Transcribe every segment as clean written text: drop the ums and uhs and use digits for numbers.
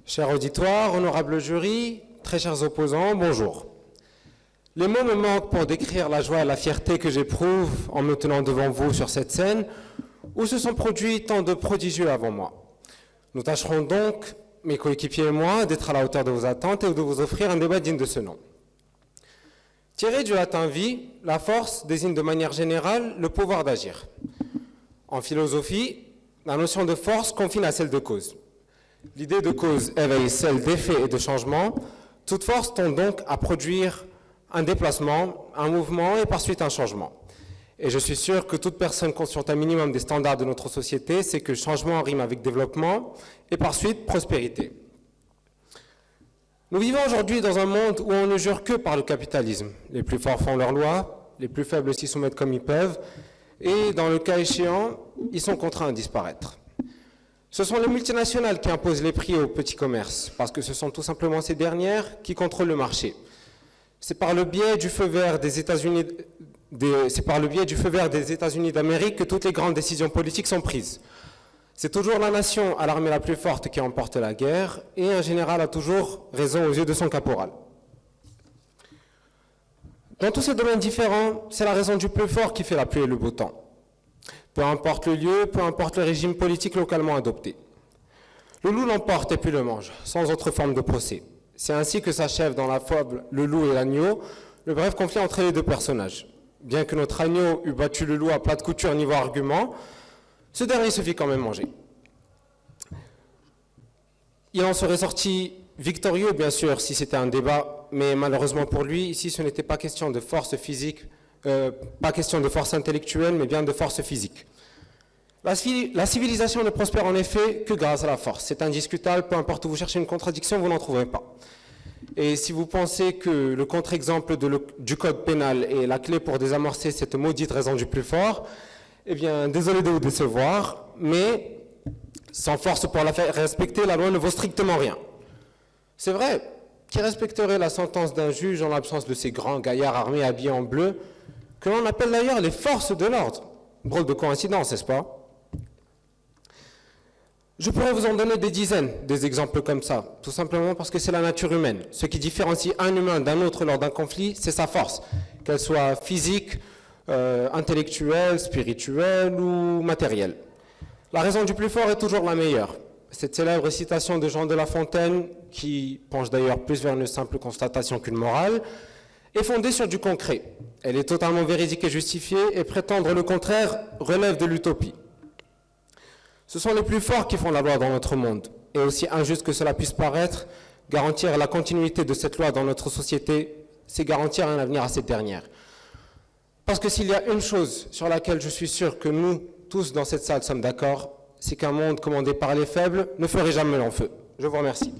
Cher auditoire, honorable jury, très chers opposants, bonjour. Les mots me manquent pour décrire la joie et la fierté que j'éprouve en me tenant devant vous sur cette scène où se sont produits tant de prodigieux avant moi. Nous tâcherons donc, mes coéquipiers et moi, d'être à la hauteur de vos attentes et de vous offrir un débat digne de ce nom. Tiré du latin vie, la force désigne de manière générale le pouvoir d'agir. En philosophie, la notion de force confine à celle de cause. L'idée de cause éveille celle d'effet et de changement. Toute force tend donc à produire un déplacement, un mouvement et par suite un changement. Et je suis sûr que toute personne consciente un minimum des standards de notre société sait que changement rime avec développement et par suite prospérité. Nous vivons aujourd'hui dans un monde où on ne jure que par le capitalisme. Les plus forts font leurs lois, les plus faibles s'y soumettent comme ils peuvent, et dans le cas échéant, ils sont contraints de disparaître. Ce sont les multinationales qui imposent les prix aux petits commerces, parce que ce sont tout simplement ces dernières qui contrôlent le marché. C'est par le biais du feu vert des États-Unis d'Amérique que toutes les grandes décisions politiques sont prises. C'est toujours la nation à l'armée la plus forte qui emporte la guerre, et un général a toujours raison aux yeux de son caporal. Dans tous ces domaines différents, c'est la raison du plus fort qui fait la pluie et le beau temps. Peu importe le lieu, peu importe le régime politique localement adopté. Le loup l'emporte et puis le mange, sans autre forme de procès. C'est ainsi que s'achève dans la fable Le loup et l'agneau, le bref conflit entre les deux personnages. Bien que notre agneau eût battu le loup à plat de couture niveau argument, ce dernier se fit quand même manger. Il en serait sorti victorieux, bien sûr, si c'était un débat, mais malheureusement pour lui, ici, ce n'était pas question de force physique, pas question de force intellectuelle, mais bien de force physique. La civilisation ne prospère en effet que grâce à la force. C'est indiscutable, peu importe où vous cherchez une contradiction, vous n'en trouverez pas. Et si vous pensez que le contre-exemple du code pénal est la clé pour désamorcer cette maudite raison du plus fort, eh bien, désolé de vous décevoir, mais sans force pour la faire respecter, la loi ne vaut strictement rien. C'est vrai, qui respecterait la sentence d'un juge en l'absence de ces grands gaillards armés habillés en bleu, que l'on appelle d'ailleurs les forces de l'ordre. Drôle de coïncidence, n'est-ce pas? Je pourrais vous en donner des dizaines, des exemples comme ça, tout simplement parce que c'est la nature humaine. Ce qui différencie un humain d'un autre lors d'un conflit, c'est sa force, qu'elle soit physique, intellectuelle, spirituelle ou matérielle. La raison du plus fort est toujours la meilleure. Cette célèbre citation de Jean de La Fontaine, qui penche d'ailleurs plus vers une simple constatation qu'une morale, est fondée sur du concret. Elle est totalement véridique et justifiée, et prétendre le contraire relève de l'utopie. Ce sont les plus forts qui font la loi dans notre monde, et aussi injuste que cela puisse paraître, garantir la continuité de cette loi dans notre société, c'est garantir un avenir à cette dernière. Parce que s'il y a une chose sur laquelle je suis sûr que nous, tous dans cette salle, sommes d'accord, c'est qu'un monde commandé par les faibles ne ferait jamais long feu. Je vous remercie.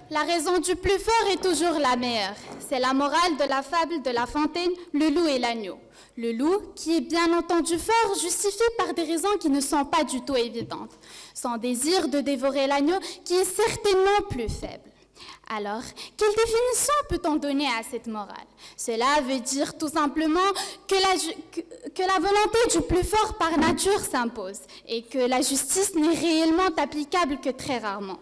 La raison du plus fort est toujours la meilleure. C'est la morale de la fable de La Fontaine, le loup et l'agneau. Le loup, qui est bien entendu fort, justifié par des raisons qui ne sont pas du tout évidentes. Son désir de dévorer l'agneau, qui est certainement plus faible. Alors, quelle définition peut-on donner à cette morale? Cela veut dire tout simplement que la volonté du plus fort par nature s'impose et que la justice n'est réellement applicable que très rarement.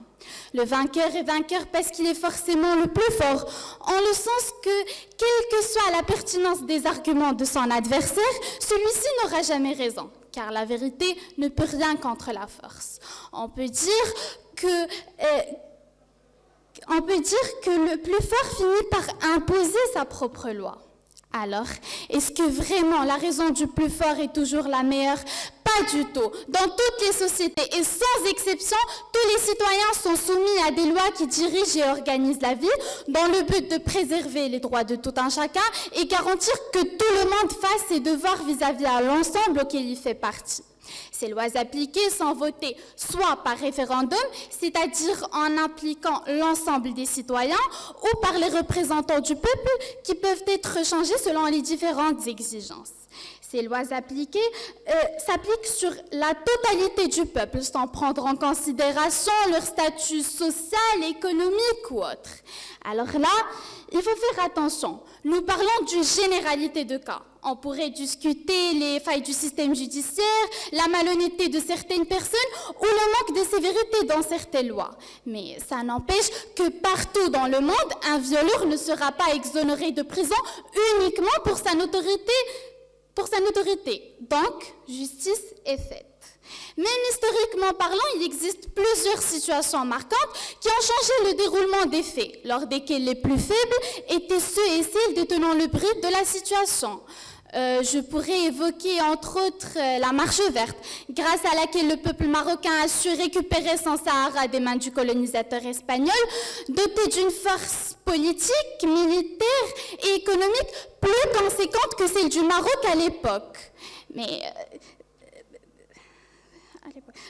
Le vainqueur est vainqueur parce qu'il est forcément le plus fort, en le sens que, quelle que soit la pertinence des arguments de son adversaire, celui-ci n'aura jamais raison, car la vérité ne peut rien contre la force. On peut dire que le plus fort finit par imposer sa propre loi. Alors, est-ce que vraiment la raison du plus fort est toujours la meilleure? Pas du tout. Dans toutes les sociétés, et sans exception, tous les citoyens sont soumis à des lois qui dirigent et organisent la vie, dans le but de préserver les droits de tout un chacun et garantir que tout le monde fasse ses devoirs vis-à-vis à l'ensemble auquel il fait partie. Ces lois appliquées sont votées soit par référendum, c'est-à-dire en impliquant l'ensemble des citoyens, ou par les représentants du peuple qui peuvent être changés selon les différentes exigences. Ces lois s'appliquent sur la totalité du peuple, sans prendre en considération leur statut social, économique ou autre. Alors là, il faut faire attention. Nous parlons d'une généralité de cas. On pourrait discuter les failles du système judiciaire, la malhonnêteté de certaines personnes ou le manque de sévérité dans certaines lois. Mais ça n'empêche que partout dans le monde, un violeur ne sera pas exonéré de prison uniquement pour sa notoriété. Donc, justice est faite. Même historiquement parlant, il existe plusieurs situations marquantes qui ont changé le déroulement des faits, lors desquelles les plus faibles étaient ceux et celles détenant le bruit de la situation. Je pourrais évoquer entre autres la marche verte, grâce à laquelle le peuple marocain a su récupérer son Sahara des mains du colonisateur espagnol, doté d'une force politique, militaire et économique plus conséquente que celle du Maroc à l'époque. Mais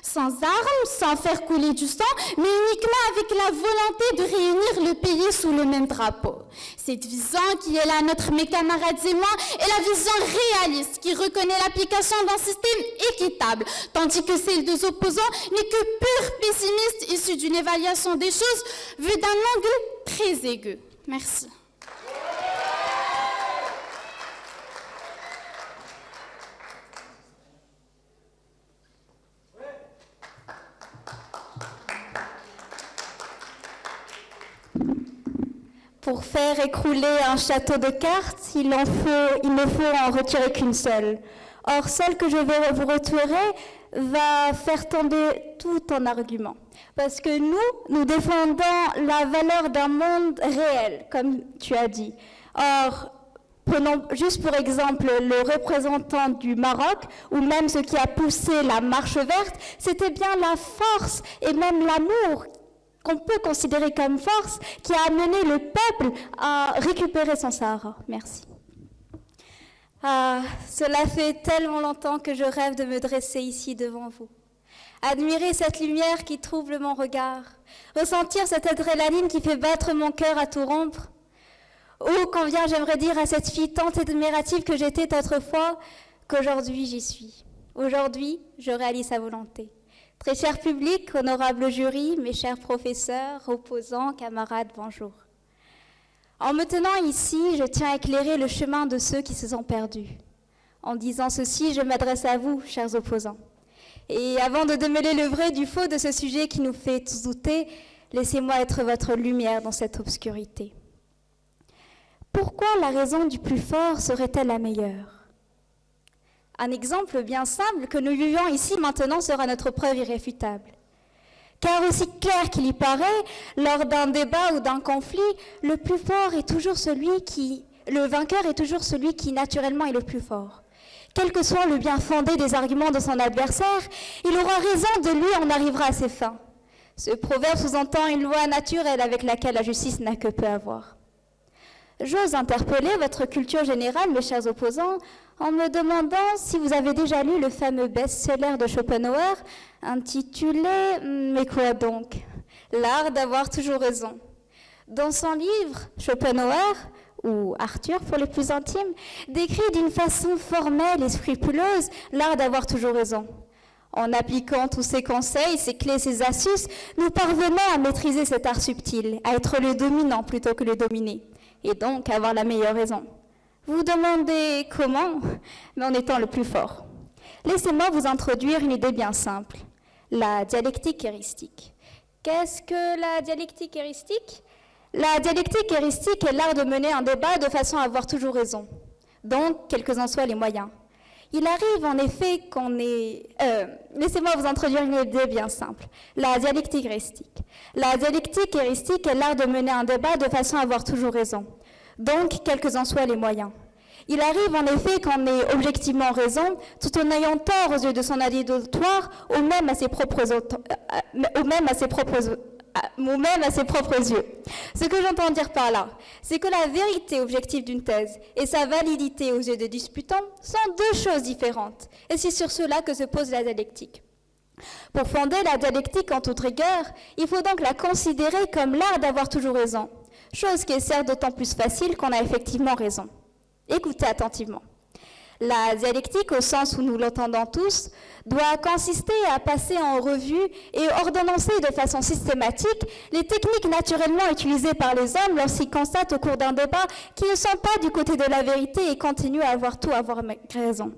sans armes, sans faire couler du sang, mais uniquement avec la volonté de réunir le pays sous le même drapeau. Cette vision qui est la nôtre, mes camarades et moi, est la vision réaliste qui reconnaît l'application d'un système équitable, tandis que celle des opposants n'est que pur pessimiste issue d'une évaluation des choses vue d'un angle très aigu. Merci. Pour faire écrouler un château de cartes, il ne faut en retirer qu'une seule. Or, celle que je vais vous retirer va faire tomber tout en argument. Parce que nous défendons la valeur d'un monde réel, comme tu as dit. Or, prenons juste pour exemple le représentant du Maroc, ou même ce qui a poussé la marche verte, c'était bien la force et même l'amour qu'on peut considérer comme force, qui a amené le peuple à récupérer son Sahara. Merci. Cela fait tellement longtemps que je rêve de me dresser ici devant vous. Admirer cette lumière qui trouble mon regard, ressentir cette adrénaline qui fait battre mon cœur à tout rompre. Oh, combien j'aimerais dire à cette fille tant admirative que j'étais autrefois, qu'aujourd'hui j'y suis. Aujourd'hui, je réalise sa volonté. Très cher public, honorable jury, mes chers professeurs, opposants, camarades, bonjour. En me tenant ici, je tiens à éclairer le chemin de ceux qui se sont perdus. En disant ceci, je m'adresse à vous, chers opposants. Et avant de démêler le vrai du faux de ce sujet qui nous fait tous douter, laissez-moi être votre lumière dans cette obscurité. Pourquoi la raison du plus fort serait-elle la meilleure ? Un exemple bien simple que nous vivons ici maintenant sera notre preuve irréfutable. Car aussi clair qu'il y paraît, lors d'un débat ou d'un conflit, le vainqueur est toujours celui qui naturellement est le plus fort. Quel que soit le bien fondé des arguments de son adversaire, il aura raison de lui en arrivera à ses fins. Ce proverbe sous-entend une loi naturelle avec laquelle la justice n'a que peu à voir. J'ose interpeller votre culture générale, mes chers opposants, en me demandant si vous avez déjà lu le fameux best-seller de Schopenhauer, intitulé « Mais quoi donc ? L'art d'avoir toujours raison ». Dans son livre, Schopenhauer, ou Arthur pour les plus intimes, décrit d'une façon formelle et scrupuleuse l'art d'avoir toujours raison. En appliquant tous ces conseils, ces clés, ces astuces, nous parvenons à maîtriser cet art subtil, à être le dominant plutôt que le dominé, et donc avoir la meilleure raison. Vous vous demandez comment? Mais en étant le plus fort. Laissez-moi vous introduire une idée bien simple, la dialectique heuristique. Qu'est-ce que la dialectique heuristique? La dialectique heuristique est l'art de mener un débat de façon à avoir toujours raison, donc quels qu'en soient les moyens. Il arrive en effet qu'on ait... Laissez-moi vous introduire une idée bien simple, la dialectique heuristique. La dialectique heuristique est l'art de mener un débat de façon à avoir toujours raison, donc quels qu'en soient les moyens. Il arrive en effet qu'on ait objectivement raison, tout en ayant tort aux yeux de son auditoire, ou même à ses propres yeux. Ce que j'entends dire par là, c'est que la vérité objective d'une thèse et sa validité aux yeux des disputants sont deux choses différentes, et c'est sur cela que se pose la dialectique. Pour fonder la dialectique en toute rigueur, il faut donc la considérer comme l'art d'avoir toujours raison, chose qui est certes d'autant plus facile qu'on a effectivement raison. Écoutez attentivement. La dialectique, au sens où nous l'entendons tous, doit consister à passer en revue et ordonnancer de façon systématique les techniques naturellement utilisées par les hommes lorsqu'ils constatent au cours d'un débat qu'ils ne sont pas du côté de la vérité et continuent à avoir raison.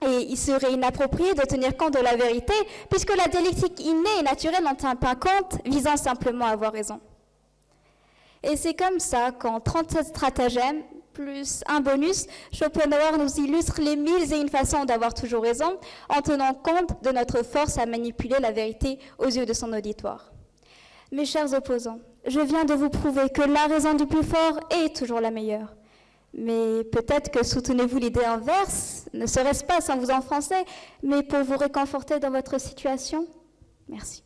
Et il serait inapproprié de tenir compte de la vérité puisque la dialectique innée et naturelle n'en tient pas compte, visant simplement à avoir raison. Et c'est comme ça qu'en 37 stratagèmes, plus un bonus, Schopenhauer nous illustre les 1001 façons d'avoir toujours raison en tenant compte de notre force à manipuler la vérité aux yeux de son auditoire. Mes chers opposants, je viens de vous prouver que la raison du plus fort est toujours la meilleure. Mais peut-être que soutenez-vous l'idée inverse, ne serait-ce pas sans vous enfoncer, mais pour vous réconforter dans votre situation? Merci.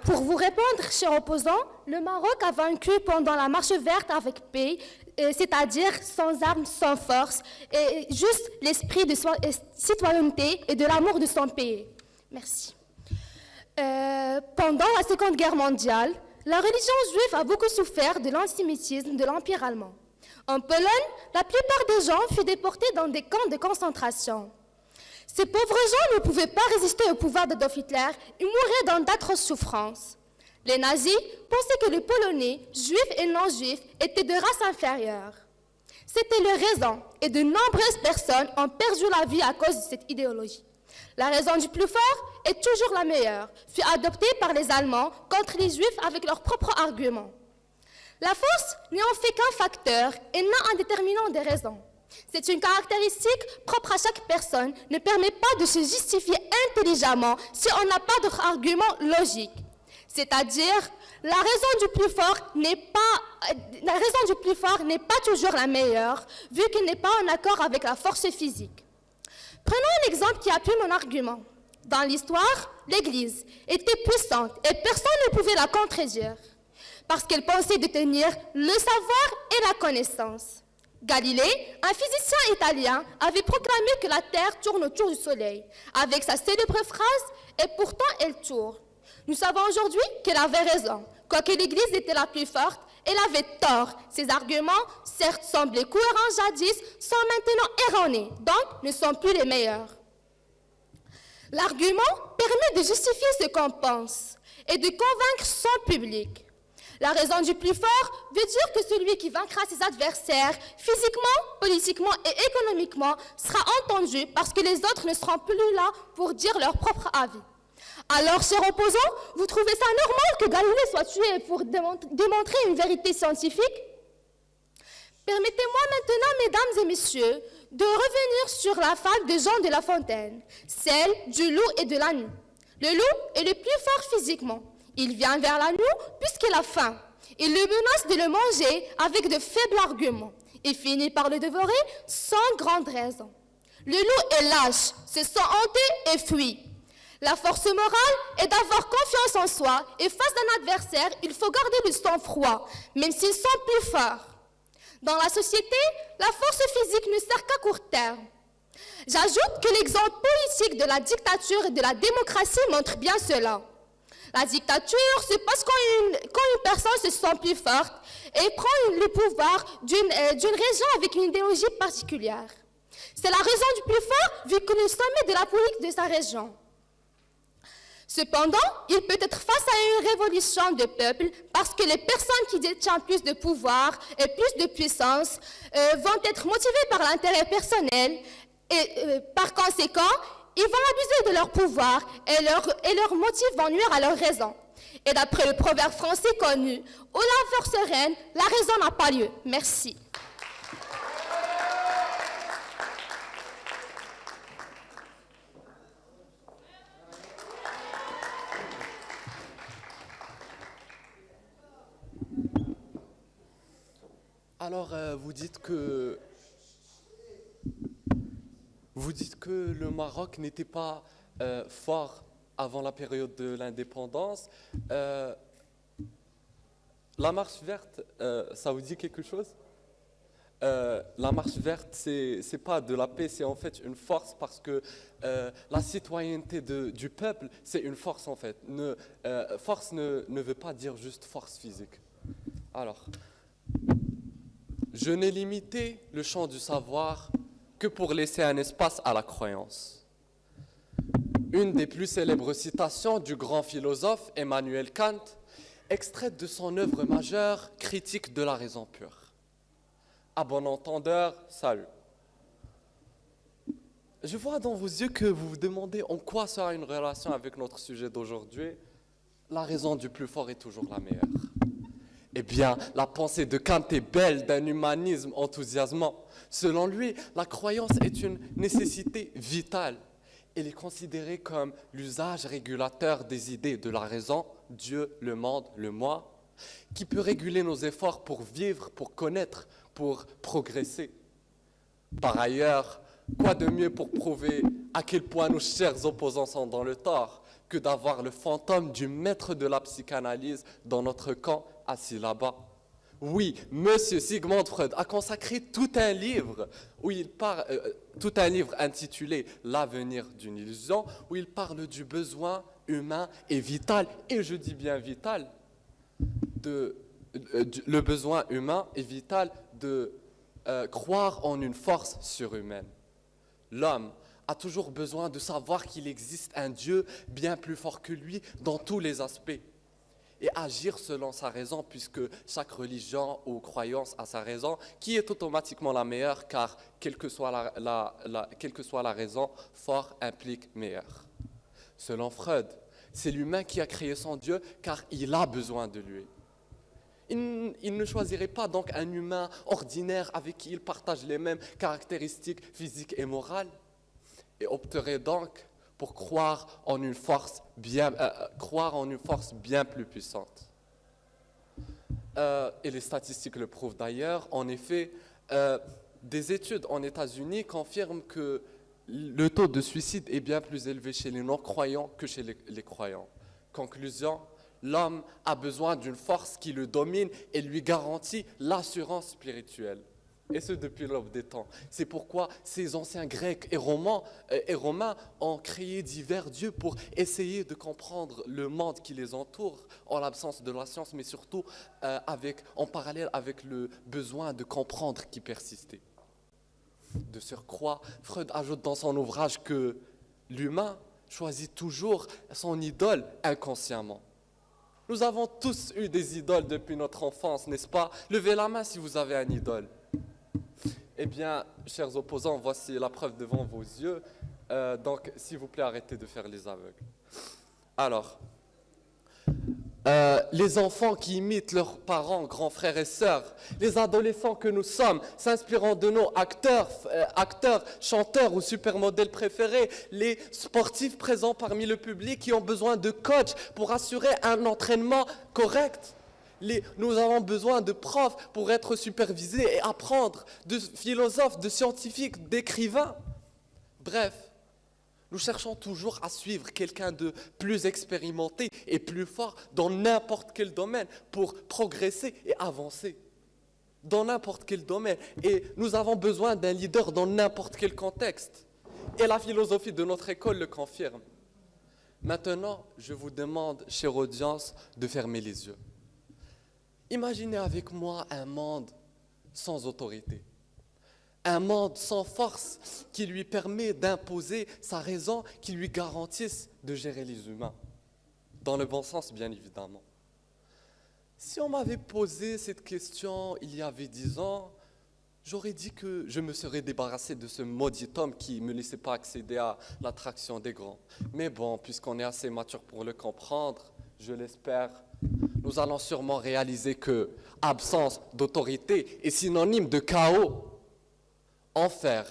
Pour vous répondre, chers opposants, le Maroc a vaincu pendant la marche verte avec paix, c'est-à-dire sans armes, sans force, et juste l'esprit de citoyenneté et de l'amour de son pays. Merci. Pendant la Seconde Guerre mondiale, la religion juive a beaucoup souffert de l'antisémitisme de l'Empire allemand. En Pologne, la plupart des gens furent déportés dans des camps de concentration. Ces pauvres gens ne pouvaient pas résister au pouvoir d'Adolf Hitler et mouraient dans d'atroces souffrances. Les nazis pensaient que les Polonais, juifs et non-juifs, étaient de race inférieure. C'était leur raison, et de nombreuses personnes ont perdu la vie à cause de cette idéologie. La raison du plus fort est toujours la meilleure, fut adoptée par les Allemands contre les Juifs avec leurs propres arguments. La force n'est en fait qu'un facteur et non un déterminant des raisons. C'est une caractéristique propre à chaque personne, ne permet pas de se justifier intelligemment si on n'a pas d'autres arguments logiques. C'est-à-dire, la raison du plus fort n'est pas toujours la meilleure, vu qu'elle n'est pas en accord avec la force physique. Prenons un exemple qui appuie mon argument. Dans l'histoire, l'Église était puissante et personne ne pouvait la contredire, parce qu'elle pensait détenir le savoir et la connaissance. Galilée, un physicien italien, avait proclamé que la Terre tourne autour du Soleil, avec sa célèbre phrase « et pourtant elle tourne ». Nous savons aujourd'hui qu'elle avait raison. Quoique l'Église était la plus forte, elle avait tort. Ses arguments, certes semblaient cohérents jadis, sont maintenant erronés, donc ne sont plus les meilleurs. L'argument permet de justifier ce qu'on pense et de convaincre son public. La raison du plus fort veut dire que celui qui vaincra ses adversaires, physiquement, politiquement et économiquement, sera entendu parce que les autres ne seront plus là pour dire leur propre avis. Alors, chers opposants, vous trouvez ça normal que Galilée soit tué pour démontrer une vérité scientifique? Permettez-moi maintenant, mesdames et messieurs, de revenir sur la fable de Jean de La Fontaine, celle du loup et de l'agneau. Le loup est le plus fort physiquement. Il vient vers l'agneau puisqu'il a faim. Il le menace de le manger avec de faibles arguments. Il finit par le dévorer sans grande raison. Le loup est lâche, se sent hanté et fuit. La force morale est d'avoir confiance en soi et face d'un adversaire, il faut garder le sang-froid, même s'ils sont plus forts. Dans la société, la force physique ne sert qu'à court terme. J'ajoute que l'exemple politique de la dictature et de la démocratie montre bien cela. La dictature se passe quand une personne se sent plus forte et prend le pouvoir d'une région avec une idéologie particulière. C'est la raison du plus fort vu que le sommet de la politique de sa région. Cependant, il peut être face à une révolution de peuple parce que les personnes qui détiennent plus de pouvoir et plus de puissance vont être motivées par l'intérêt personnel et par conséquent, ils vont abuser de leur pouvoir et leurs motifs vont nuire à leur raison. Et d'après le proverbe français connu, où la force règne, la raison n'a pas lieu. Merci. Alors, vous dites que le Maroc n'était pas fort avant la période de l'indépendance. La marche verte, ça vous dit quelque chose? la marche verte, c'est pas de la paix, c'est en fait une force parce que la citoyenneté du peuple, c'est une force en fait. Force ne veut pas dire juste force physique. Alors, je n'ai limité le champ du savoir que pour laisser un espace à la croyance. Une des plus célèbres citations du grand philosophe Emmanuel Kant, extraite de son œuvre majeure, Critique de la raison pure. À bon entendeur, salut. Je vois dans vos yeux que vous vous demandez en quoi sera une relation avec notre sujet d'aujourd'hui. La raison du plus fort est toujours la meilleure. Eh bien, la pensée de Kant est belle d'un humanisme enthousiasmant. Selon lui, la croyance est une nécessité vitale. Elle est considérée comme l'usage régulateur des idées de la raison, Dieu, le monde, le moi, qui peut réguler nos efforts pour vivre, pour connaître, pour progresser. Par ailleurs, quoi de mieux pour prouver à quel point nos chers opposants sont dans le tort que d'avoir le fantôme du maître de la psychanalyse dans notre camp assis là-bas. Oui, Monsieur Sigmund Freud a consacré tout un livre intitulé L'avenir d'une illusion, où il parle du besoin humain et vital, et je dis bien vital, le besoin humain et vital de croire en une force surhumaine. L'homme a toujours besoin de savoir qu'il existe un Dieu bien plus fort que lui dans tous les aspects et agir selon sa raison, puisque chaque religion ou croyance a sa raison, qui est automatiquement la meilleure, car quelle que soit la raison, fort implique meilleur. Selon Freud, c'est l'humain qui a créé son Dieu, car il a besoin de lui. Il ne choisirait pas donc un humain ordinaire avec qui il partage les mêmes caractéristiques physiques et morales, et opterait donc pour croire en une force bien plus puissante. Et les statistiques le prouvent d'ailleurs. En effet, des études en États-Unis confirment que le taux de suicide est bien plus élevé chez les non-croyants que chez les croyants. Conclusion, l'homme a besoin d'une force qui le domine et lui garantit l'assurance spirituelle. Et ce depuis l'aube des temps. C'est pourquoi ces anciens Grecs et Romains ont créé divers dieux pour essayer de comprendre le monde qui les entoure en l'absence de la science, mais surtout en parallèle avec le besoin de comprendre qui persistait. De surcroît, Freud ajoute dans son ouvrage que l'humain choisit toujours son idole inconsciemment. Nous avons tous eu des idoles depuis notre enfance, n'est-ce pas? Levez la main si vous avez un idole. Eh bien, chers opposants, voici la preuve devant vos yeux. Donc, s'il vous plaît, arrêtez de faire les aveugles. Alors, les enfants qui imitent leurs parents, grands frères et sœurs, les adolescents que nous sommes, s'inspirant de nos acteurs, chanteurs ou supermodèles préférés, les sportifs présents parmi le public qui ont besoin de coachs pour assurer un entraînement correct. Nous avons besoin de profs pour être supervisés et apprendre, de philosophes, de scientifiques, d'écrivains. Bref, nous cherchons toujours à suivre quelqu'un de plus expérimenté et plus fort dans n'importe quel domaine pour progresser et avancer. Dans n'importe quel domaine. Et nous avons besoin d'un leader dans n'importe quel contexte. Et la philosophie de notre école le confirme. Maintenant, je vous demande, chère audience, de fermer les yeux. Imaginez avec moi un monde sans autorité, un monde sans force qui lui permet d'imposer sa raison, qui lui garantisse de gérer les humains, dans le bon sens bien évidemment. Si on m'avait posé cette question il y avait 10 ans, j'aurais dit que je me serais débarrassé de ce maudit homme qui ne me laissait pas accéder à l'attraction des grands. Mais bon, puisqu'on est assez mature pour le comprendre, je l'espère, nous allons sûrement réaliser que absence d'autorité est synonyme de chaos. Enfer,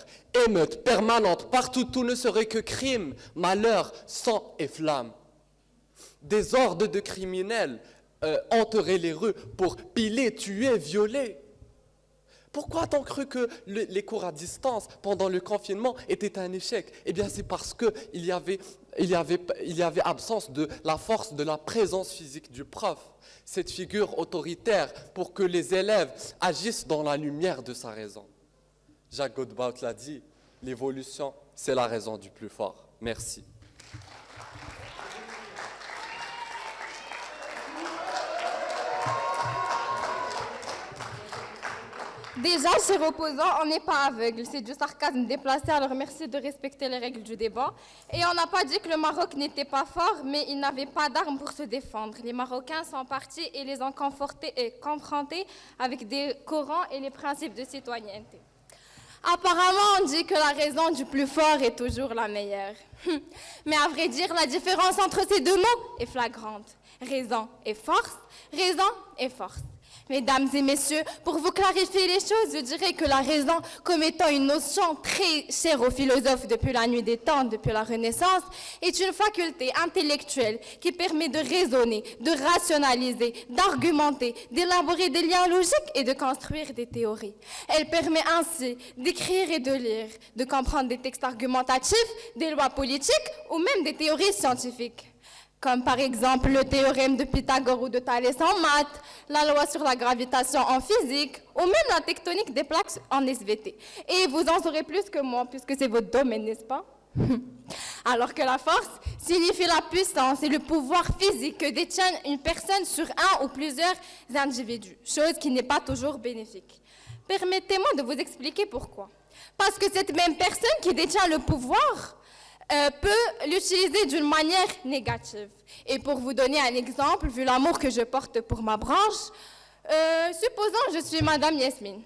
émeute permanente, partout tout ne serait que crime, malheur, sang et flamme. Des hordes de criminels hanteraient les rues pour piler, tuer, violer. Pourquoi a-t-on cru que les cours à distance pendant le confinement étaient un échec? Eh bien, c'est parce qu'il y avait absence de la force, de la présence physique du prof, cette figure autoritaire pour que les élèves agissent dans la lumière de sa raison. Jacques Godbout l'a dit, l'évolution, c'est la raison du plus fort. Merci. Déjà, chers opposants, on n'est pas aveugle. C'est du sarcasme déplacé, alors merci de respecter les règles du débat. Et on n'a pas dit que le Maroc n'était pas fort, mais il n'avait pas d'armes pour se défendre. Les Marocains sont partis et les ont confrontés avec des Corans et les principes de citoyenneté. Apparemment, on dit que la raison du plus fort est toujours la meilleure. Mais à vrai dire, la différence entre ces deux mots est flagrante. Raison et force, raison et force. Mesdames et messieurs, pour vous clarifier les choses, je dirais que la raison, comme étant une notion très chère aux philosophes depuis la nuit des temps, depuis la Renaissance, est une faculté intellectuelle qui permet de raisonner, de rationaliser, d'argumenter, d'élaborer des liens logiques et de construire des théories. Elle permet ainsi d'écrire et de lire, de comprendre des textes argumentatifs, des lois politiques ou même des théories scientifiques. Comme par exemple le théorème de Pythagore ou de Thalès en maths, la loi sur la gravitation en physique, ou même la tectonique des plaques en SVT. Et vous en saurez plus que moi, puisque c'est votre domaine, n'est-ce pas? Alors que la force signifie la puissance et le pouvoir physique que détient une personne sur un ou plusieurs individus, chose qui n'est pas toujours bénéfique. Permettez-moi de vous expliquer pourquoi. Parce que cette même personne qui détient le pouvoir peut l'utiliser d'une manière négative. Et pour vous donner un exemple, vu l'amour que je porte pour ma branche, supposons je suis Madame Yasmine,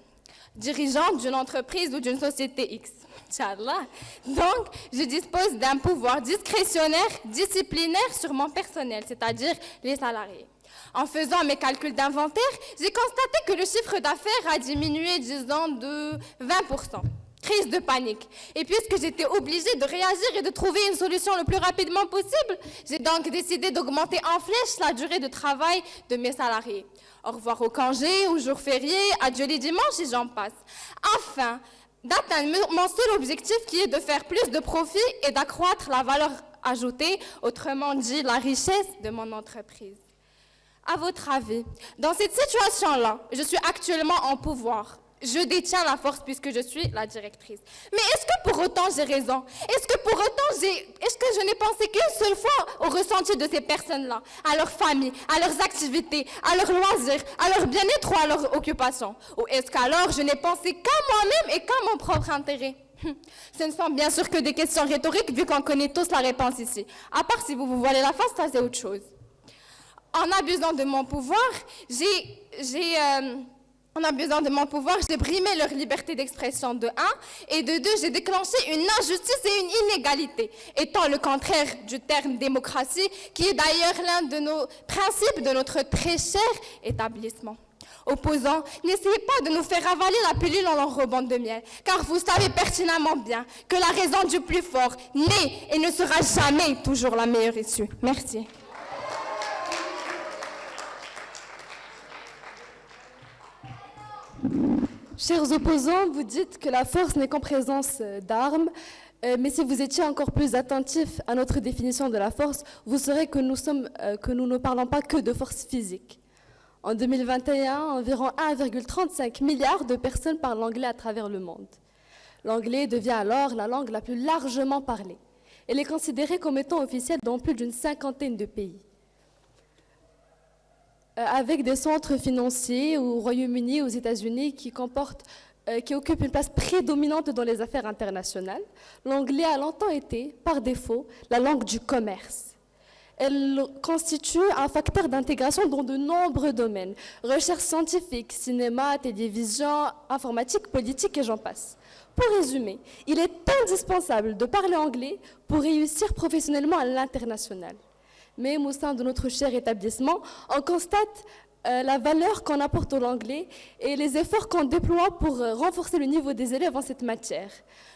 dirigeante d'une entreprise ou d'une société X. Inch'Allah. Donc, je dispose d'un pouvoir discrétionnaire, disciplinaire sur mon personnel, c'est-à-dire les salariés. En faisant mes calculs d'inventaire, j'ai constaté que le chiffre d'affaires a diminué, disons, de 20%. Crise de panique. Et puisque j'étais obligée de réagir et de trouver une solution le plus rapidement possible, j'ai donc décidé d'augmenter en flèche la durée de travail de mes salariés. Au revoir aux congés, aux jours fériés, adieu les dimanches et j'en passe. Afin d'atteindre mon seul objectif qui est de faire plus de profit et d'accroître la valeur ajoutée, autrement dit la richesse de mon entreprise. À votre avis, dans cette situation-là, je suis actuellement en pouvoir. Je détiens la force puisque je suis la directrice. Mais est-ce que pour autant j'ai raison? Est-ce que pour autant est-ce que je n'ai pensé qu'une seule fois au ressenti de ces personnes-là, à leur famille, à leurs activités, à leurs loisirs, à leur bien-être ou à leur occupation? Ou est-ce qu'alors je n'ai pensé qu'à moi-même et qu'à mon propre intérêt? Ce ne sont bien sûr que des questions rhétoriques vu qu'on connaît tous la réponse ici. À part si vous vous voilez la face, ça c'est autre chose. En abusant de mon pouvoir, j'ai brimé leur liberté d'expression de 1, et de 2, j'ai déclenché une injustice et une inégalité, étant le contraire du terme démocratie, qui est d'ailleurs l'un de nos principes de notre très cher établissement. Opposants, n'essayez pas de nous faire avaler la pilule en enrobant de miel, car vous savez pertinemment bien que la raison du plus fort n'est et ne sera jamais toujours la meilleure issue. Merci. Chers opposants, vous dites que la force n'est qu'en présence d'armes, mais si vous étiez encore plus attentifs à notre définition de la force, vous saurez que nous ne parlons pas que de force physique. En 2021, environ 1,35 milliard de personnes parlent l'anglais à travers le monde. L'anglais devient alors la langue la plus largement parlée. Elle est considérée comme étant officielle dans plus d'une cinquantaine de pays. Avec des centres financiers au Royaume-Uni, aux États-Unis, qui occupent une place prédominante dans les affaires internationales, l'anglais a longtemps été, par défaut, la langue du commerce. Elle constitue un facteur d'intégration dans de nombreux domaines, recherche scientifique, cinéma, télévision, informatique, politique et j'en passe. Pour résumer, il est indispensable de parler anglais pour réussir professionnellement à l'international. Mais au sein de notre cher établissement, on constate la valeur qu'on apporte à l'anglais et les efforts qu'on déploie pour renforcer le niveau des élèves en cette matière.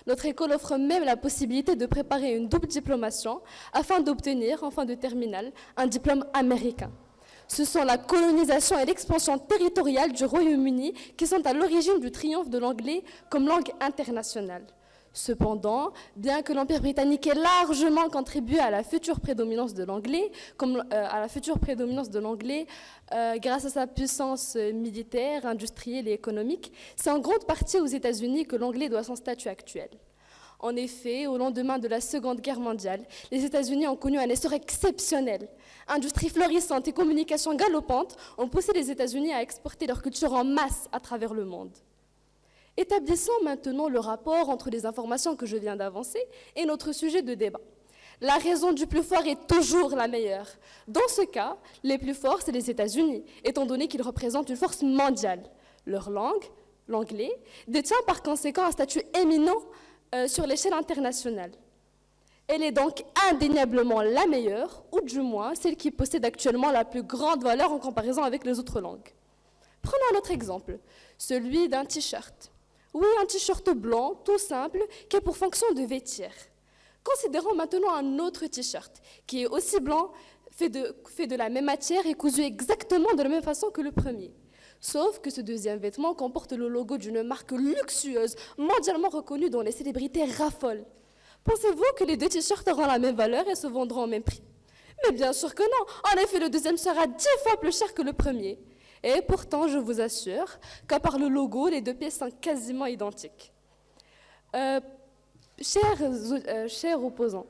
Notre école offre même la possibilité de préparer une double diplomation afin d'obtenir, en fin de terminale, un diplôme américain. Ce sont la colonisation et l'expansion territoriale du Royaume-Uni qui sont à l'origine du triomphe de l'anglais comme langue internationale. Cependant, bien que l'Empire britannique ait largement contribué à la future prédominance de l'anglais, grâce à sa puissance militaire, industrielle et économique, c'est en grande partie aux États-Unis que l'anglais doit son statut actuel. En effet, au lendemain de la Seconde Guerre mondiale, les États-Unis ont connu un essor exceptionnel. Industrie florissante et communication galopante ont poussé les États-Unis à exporter leur culture en masse à travers le monde. Établissons maintenant le rapport entre les informations que je viens d'avancer et notre sujet de débat. La raison du plus fort est toujours la meilleure. Dans ce cas, les plus forts, c'est les États-Unis, étant donné qu'ils représentent une force mondiale. Leur langue, l'anglais, détient par conséquent un statut éminent sur l'échelle internationale. Elle est donc indéniablement la meilleure, ou du moins celle qui possède actuellement la plus grande valeur en comparaison avec les autres langues. Prenons un autre exemple, celui d'un t-shirt. Oui, un t-shirt blanc, tout simple, qui a pour fonction de vêtir. Considérons maintenant un autre t-shirt, qui est aussi blanc, fait de la même matière et cousu exactement de la même façon que le premier. Sauf que ce deuxième vêtement comporte le logo d'une marque luxueuse, mondialement reconnue dont les célébrités raffolent. Pensez-vous que les deux t-shirts auront la même valeur et se vendront au même prix? Mais bien sûr que non. En effet, le deuxième sera 10 fois plus cher que le premier. Et pourtant, je vous assure qu'à part le logo, les deux pièces sont quasiment identiques. Chers opposants,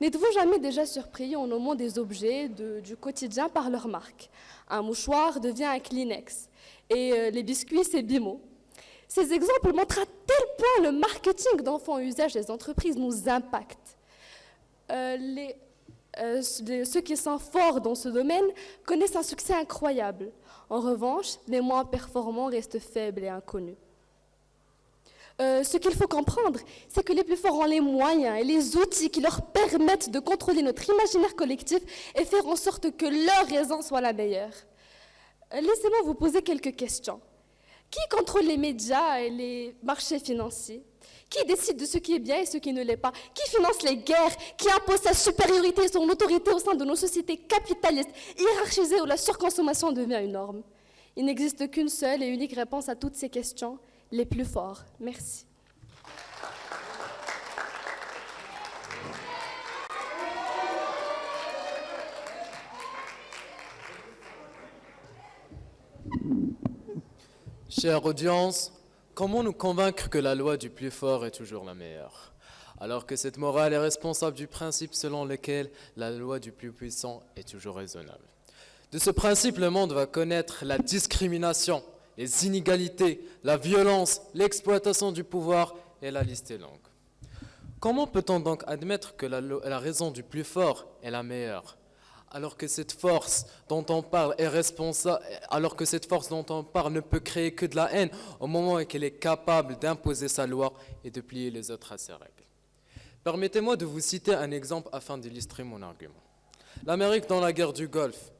n'êtes-vous jamais déjà surpris en nommant des objets du quotidien par leur marque? Un mouchoir devient un Kleenex et les biscuits, c'est Bimo. Ces exemples montrent à tel point le marketing d'enfants usage des entreprises nous impacte. Ceux qui sont forts dans ce domaine connaissent un succès incroyable. En revanche, les moins performants restent faibles et inconnus. Ce qu'il faut comprendre, c'est que les plus forts ont les moyens et les outils qui leur permettent de contrôler notre imaginaire collectif et faire en sorte que leur raison soit la meilleure. Laissez-moi vous poser quelques questions. Qui contrôle les médias et les marchés financiers? Qui décide de ce qui est bien et ce qui ne l'est pas? Qui finance les guerres? Qui impose sa supériorité et son autorité au sein de nos sociétés capitalistes, hiérarchisées où la surconsommation devient une norme? Il n'existe qu'une seule et unique réponse à toutes ces questions, les plus forts. Merci. Chère audience, comment nous convaincre que la loi du plus fort est toujours la meilleure, alors que cette morale est responsable du principe selon lequel la loi du plus puissant est toujours raisonnable? De ce principe, le monde va connaître la discrimination, les inégalités, la violence, l'exploitation du pouvoir et la liste est longue. Comment peut-on donc admettre que la raison du plus fort est la meilleure, alors que cette force dont on parle est responsable, alors que cette force dont on parle ne peut créer que de la haine au moment où elle est capable d'imposer sa loi et de plier les autres à ses règles? Permettez-moi de vous citer un exemple afin d'illustrer mon argument. L'Amérique dans la guerre du Golfe,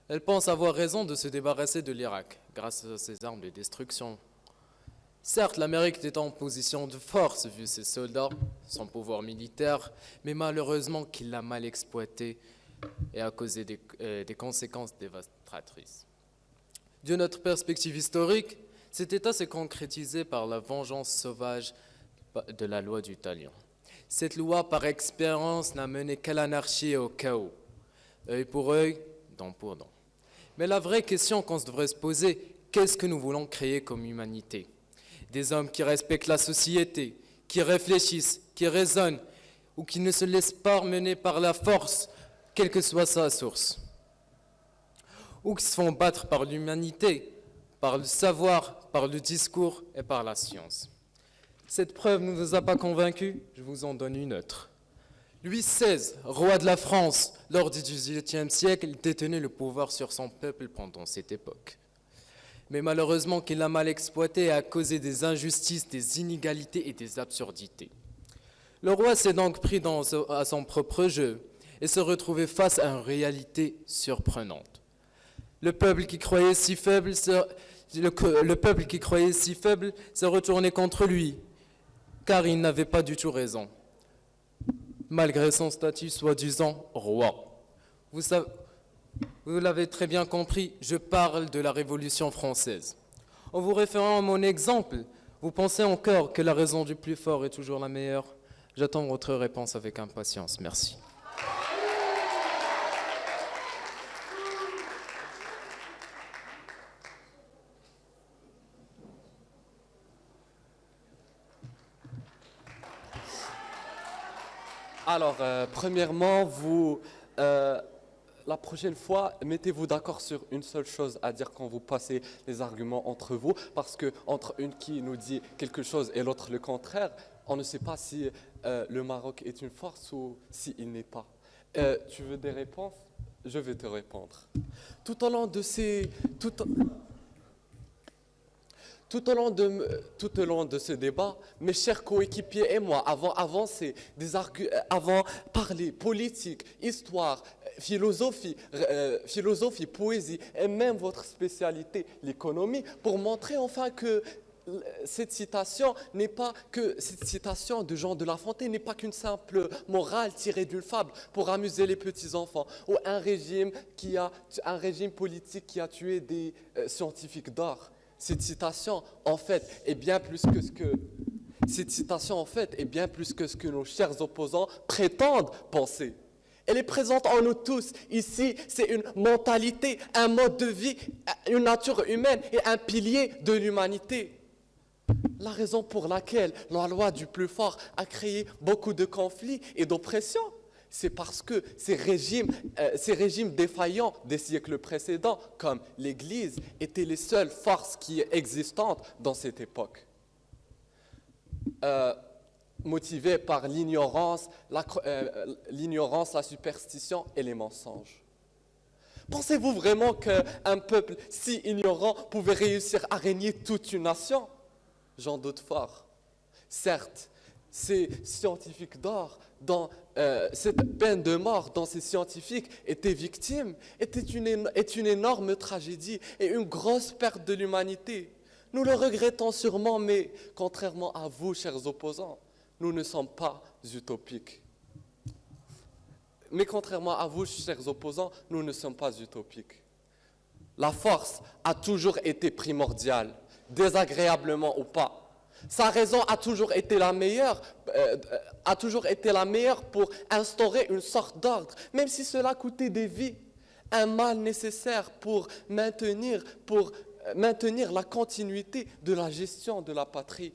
elle pense avoir raison de se débarrasser de l'Irak grâce à ses armes de destruction. Certes, l'Amérique est en position de force vu ses soldats, son pouvoir militaire, mais malheureusement qu'il l'a mal exploité et a causé des conséquences dévastatrices. De notre perspective historique, cet état s'est concrétisé par la vengeance sauvage de la loi du talion. Cette loi, par expérience, n'a mené qu'à l'anarchie et au chaos. Œil pour œil, dent pour dent. Mais la vraie question qu'on devrait se poser, qu'est-ce que nous voulons créer comme humanité? Des hommes qui respectent la société, qui réfléchissent, qui raisonnent, ou qui ne se laissent pas mener par la force, quelle que soit sa source. Ou qui se font battre par l'humanité, par le savoir, par le discours et par la science. Cette preuve ne vous a pas convaincu? Je vous en donne une autre. Louis XVI, roi de la France, lors du XVIIIe siècle, détenait le pouvoir sur son peuple pendant cette époque. Mais malheureusement qu'il l'a mal exploité et a causé des injustices, des inégalités et des absurdités. Le roi s'est donc pris à son propre jeu et se retrouvait face à une réalité surprenante. Le peuple qui croyait si faible s'est retourné contre lui, car il n'avait pas du tout raison, malgré son statut soi-disant roi. Vous Vous l'avez très bien compris, je parle de la Révolution française. En vous référant à mon exemple, vous pensez encore que la raison du plus fort est toujours la meilleure? J'attends votre réponse avec impatience. Merci. Alors, premièrement, la prochaine fois, mettez-vous d'accord sur une seule chose à dire quand vous passez les arguments entre vous, parce que entre une qui nous dit quelque chose et l'autre le contraire, on ne sait pas si le Maroc est une force ou s'il n'est pas. Tu veux des réponses? Je vais te répondre. Tout au long de ce débat, mes chers coéquipiers et moi avons avancé avant parler politique, histoire, philosophie, poésie et même votre spécialité, l'économie, pour montrer enfin que cette citation de Jean de La Fontaine n'est pas qu'une simple morale tirée d'une fable pour amuser les petits-enfants ou un régime politique qui a tué des scientifiques d'or. Cette citation, en fait, est bien plus que ce que nos chers opposants prétendent penser. Elle est présente en nous tous. Ici, c'est une mentalité, un mode de vie, une nature humaine et un pilier de l'humanité. La raison pour laquelle la loi du plus fort a créé beaucoup de conflits et d'oppressions, c'est parce que ces régimes défaillants des siècles précédents, comme l'Église, étaient les seules forces qui existantes dans cette époque. Motivés par l'ignorance, la superstition et les mensonges. Pensez-vous vraiment qu'un peuple si ignorant pouvait réussir à régner toute une nation? J'en doute fort. Certes, ces scientifiques d'or, dans cette peine de mort dont ces scientifiques étaient victimes, est une énorme tragédie et une grosse perte de l'humanité. Nous le regrettons sûrement, mais contrairement à vous, chers opposants, nous ne sommes pas utopiques. La force a toujours été primordiale, désagréablement ou pas. Sa raison a toujours été la meilleure pour instaurer une sorte d'ordre, même si cela coûtait des vies, un mal nécessaire pour maintenir la continuité de la gestion de la patrie.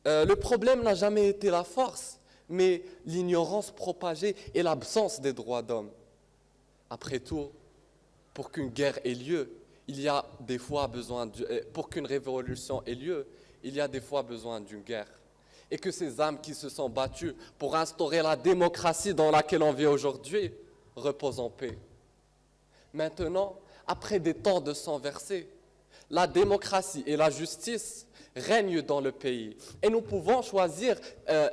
Le problème n'a jamais été la force, mais l'ignorance propagée et l'absence des droits d'homme. Après tout, pour qu'une guerre ait lieu, pour qu'une révolution ait lieu, il y a des fois besoin d'une guerre. Et que ces âmes qui se sont battues pour instaurer la démocratie dans laquelle on vit aujourd'hui reposent en paix. Maintenant, après des temps de sang versé, la démocratie et la justice règnent dans le pays. Et nous pouvons choisir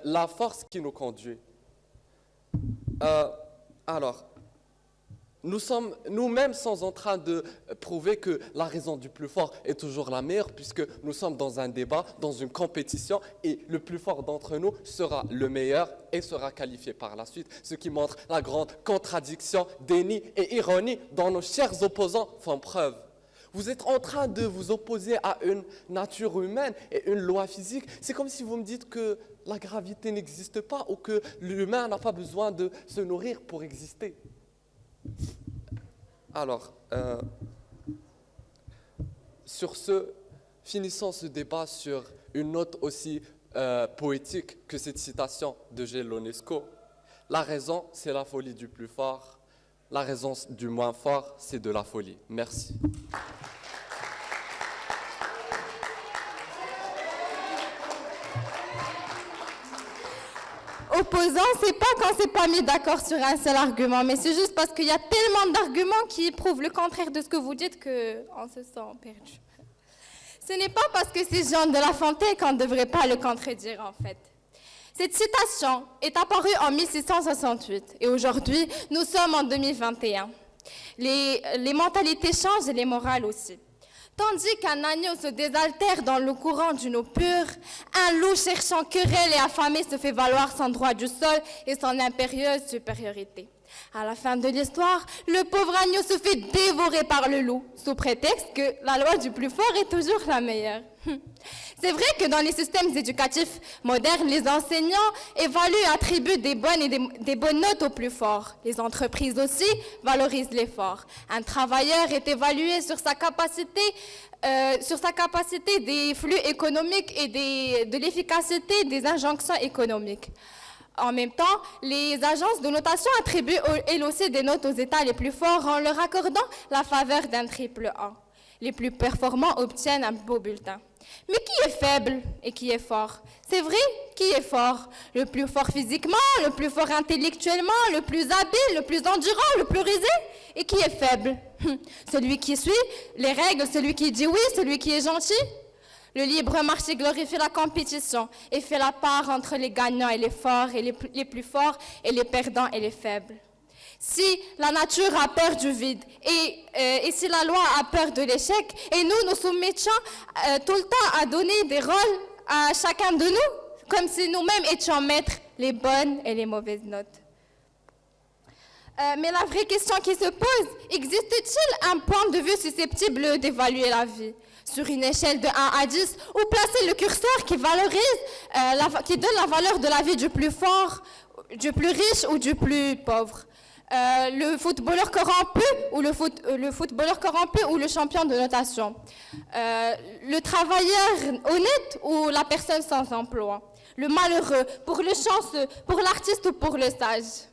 la force qui nous conduit. Nous-mêmes sommes en train de prouver que la raison du plus fort est toujours la meilleure, puisque nous sommes dans un débat, dans une compétition, et le plus fort d'entre nous sera le meilleur et sera qualifié par la suite, ce qui montre la grande contradiction, déni et ironie dont nos chers opposants font preuve. Vous êtes en train de vous opposer à une nature humaine et une loi physique. C'est comme si vous me dites que la gravité n'existe pas ou que l'humain n'a pas besoin de se nourrir pour exister. Alors, sur ce, finissons ce débat sur une note aussi poétique que cette citation de Gilles Lonesco. La raison, c'est la folie du plus fort. La raison du moins fort, c'est de la folie. Merci. Opposant, c'est pas quand c'est pas mis d'accord sur un seul argument, mais c'est juste parce qu'il y a tellement d'arguments qui prouvent le contraire de ce que vous dites qu'on se sent perdu. Ce n'est pas parce que c'est Jean de La Fontaine qu'on ne devrait pas le contredire, en fait. Cette citation est apparue en 1668 et aujourd'hui, nous sommes en 2021. Les mentalités changent et les morales aussi. Tandis qu'un agneau se désaltère dans le courant d'une eau pure, un loup cherchant querelle et affamé se fait valoir son droit du sol et son impérieuse supériorité. À la fin de l'histoire, le pauvre agneau se fait dévorer par le loup, sous prétexte que la loi du plus fort est toujours la meilleure. C'est vrai que dans les systèmes éducatifs modernes, les enseignants évaluent et attribuent des bonnes notes aux plus forts. Les entreprises aussi valorisent l'effort. Un travailleur est évalué sur sa capacité des flux économiques et de l'efficacité des injonctions économiques. En même temps, les agences de notation attribuent elles aussi des notes aux États les plus forts en leur accordant la faveur d'un triple A. Les plus performants obtiennent un beau bulletin. Mais qui est faible et qui est fort? C'est vrai, qui est fort? Le plus fort physiquement, le plus fort intellectuellement, le plus habile, le plus endurant, le plus rusé? Et qui est faible? Celui qui suit les règles, celui qui dit oui, celui qui est gentil? Le libre marché glorifie la compétition et fait la part entre les gagnants et les forts, et les plus forts, et les perdants et les faibles. Si la nature a peur du vide et si la loi a peur de l'échec, et nous soumettions tout le temps à donner des rôles à chacun de nous, comme si nous-mêmes étions maîtres, les bonnes et les mauvaises notes. Mais la vraie question qui se pose, existe-t-il un point de vue susceptible d'évaluer la vie sur une échelle de 1 à 10, ou placer le curseur qui valorise, qui donne la valeur de la vie du plus fort, du plus riche ou du plus pauvre? Le footballeur corrompu ou le footballeur corrompu ou le champion de notation, le travailleur honnête ou la personne sans emploi, le malheureux pour le chanceux, pour l'artiste ou pour le sage.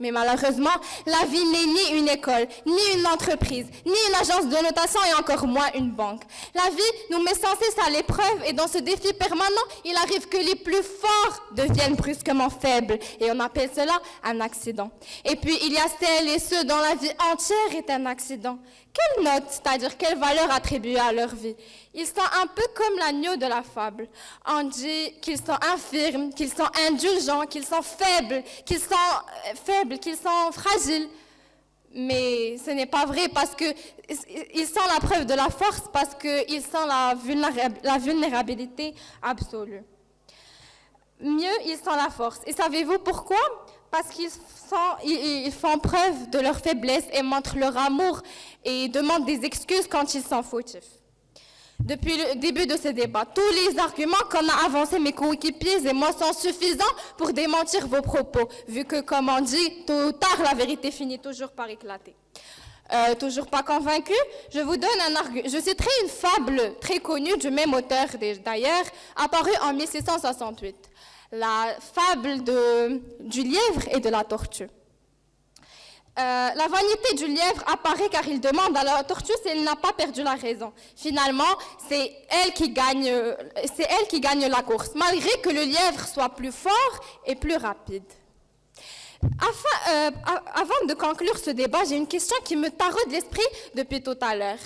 Mais malheureusement, la vie n'est ni une école, ni une entreprise, ni une agence de notation et encore moins une banque. La vie nous met sans cesse à l'épreuve et dans ce défi permanent, il arrive que les plus forts deviennent brusquement faibles et on appelle cela un accident. Et puis il y a celles et ceux dont la vie entière est un accident. Quelle note, c'est-à-dire quelle valeur attribuer à leur vie? Ils sont un peu comme l'agneau de la fable. On dit qu'ils sont infirmes, qu'ils sont indulgents, qu'ils sont faibles, qu'ils sont fragiles. Mais ce n'est pas vrai parce qu'ils sont la preuve de la force, parce qu'ils sont la vulnérabilité absolue. Mieux, ils sont la force. Et savez-vous pourquoi? Parce qu'ils font preuve de leur faiblesse et montrent leur amour et demandent des excuses quand ils sont fautifs. Depuis le début de ce débat, tous les arguments qu'ont avancés mes coéquipiers et moi sont suffisants pour démentir vos propos, vu que, comme on dit, tôt ou tard, la vérité finit toujours par éclater. Toujours pas convaincu, je vous donne un argument. Je citerai une fable très connue du même auteur d'ailleurs, apparue en 1668. La fable du lièvre et de la tortue. La vanité du lièvre apparaît car il demande à la tortue si elle n'a pas perdu la raison. Finalement, c'est elle qui gagne la course, malgré que le lièvre soit plus fort et plus rapide. Avant de conclure ce débat, j'ai une question qui me taraude l'esprit depuis tout à l'heure.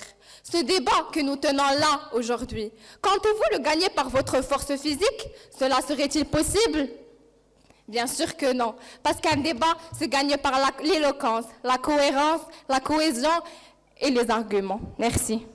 Ce débat que nous tenons là aujourd'hui, comptez-vous le gagner par votre force physique? Cela serait-il possible? Bien sûr que non, parce qu'un débat se gagne par l'éloquence, la cohérence, la cohésion et les arguments. Merci.